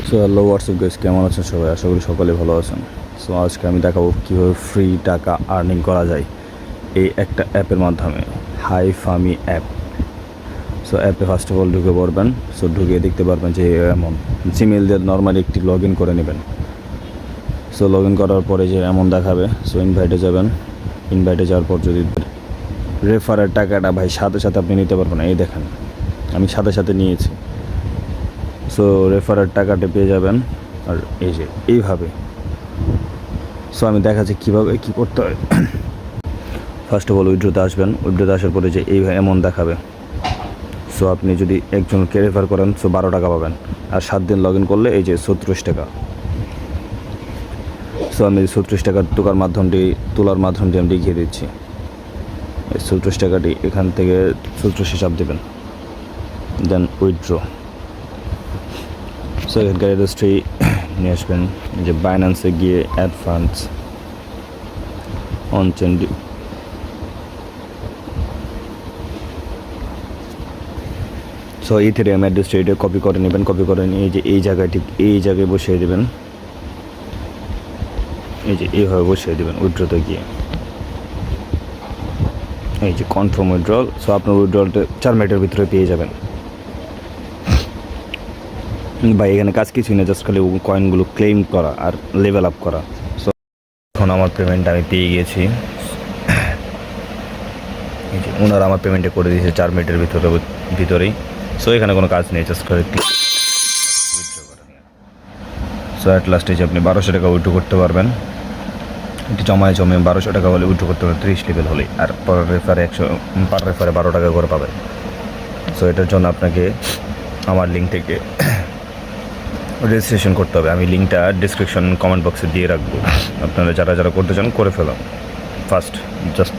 So hello WhatsApp guys, কেমন আছেন সবাই? আশা করি সকলে ভালো আছেন। সো আজকে আমি দেখাবো কীভাবে ফ্রি টাকা আর্নিং করা যায় এই একটা অ্যাপের মাধ্যমে, হাই ফামি অ্যাপ। সো অ্যাপে ফার্স্ট অফ অল ঢুকে পড়বেন। সো ঢুকে দেখতে পারবেন যে এমন জিমেল দিয়ে নর্মালি একটি লগ ইন করে নেবেন। সো লগ ইন করার পরে যে এমন দেখাবে, সো ইনভাইটে যাবেন। ইনভাইটে যাওয়ার পর যদি রেফারের টাকাটা ভাই সাথে সাথে আপনি নিতে পারবেন না, এই দেখেন আমি সাথে সাথে নিয়েছি। সো রেফারের টাকাটা পেয়ে যাবেন। আর এই যে এইভাবে, সো আমি দেখাচ্ছি কীভাবে কী করতে হয়। ফার্স্ট অফ অল উইথড্রোতে আসবেন। উইথড্রোতে আসার পরে যে এই এমন দেখাবে। সো আপনি যদি একজনকে রেফার করেন, সো 12 টাকা পাবেন। আর 7 দিন লগ ইন করলে এই যে 36 টাকা। সো আমি 36 টাকার তোলার মাধ্যমটি আমি দেখিয়ে দিচ্ছি। এই 36 টাকাটি এখান থেকে 36 হিসাব দেবেন, দেন উইথড্রো। সো এখানকার রেজিস্ট্রি নিয়ে আসবেন। যে বাইন্যান্সে গিয়ে add funds on chain, so ethereum অ্যাড্রেসটা এটা কপি করে নেবেন। কপি করে নিয়ে যে এই জায়গায়, ঠিক এই জায়গায় বসিয়ে দেবেন। এই যে এইভাবে বসিয়ে দেবেন উইথড্রোতে গিয়ে। এই যে কনফার্ম উইথড্রল। সো আপনার উইথড্রলটা 4 মিনিটের ভিতরে পেয়ে যাবেন। বা এখানে কাজ কিছুই না, জাস্ট খালি কয়েনগুলো ক্লেম করা আর লেভেল আপ করা। সো এখন আমার পেমেন্ট আমি পেয়ে গেছি। এই যে ওনারা আমার পেমেন্টটা করে দিয়েছে 4 মিনিটের ভিতরেই। সো এখানে কোনো কাজ নেই, জাস্ট করে উইথড্র করা। সো অ্যাট লাস্ট যে আপনি 1200 টাকা উইথড্র করতে পারবেন। এটি জমায় 1200 টাকা হলে উইথড্র করতে পারবেন 30 লেভেল হলেই। আর পার রেফারে 12 টাকা করে পাবেন। সো এটার জন্য আপনাকে আমার লিঙ্ক থেকে রেজিস্ট্রেশন করতে হবে। আমি লিঙ্কটা ডিসক্রিপশন কমেন্ট বক্সে দিয়ে রাখবো। আপনারা যারা যারা করতে চান করে ফেলাম। First just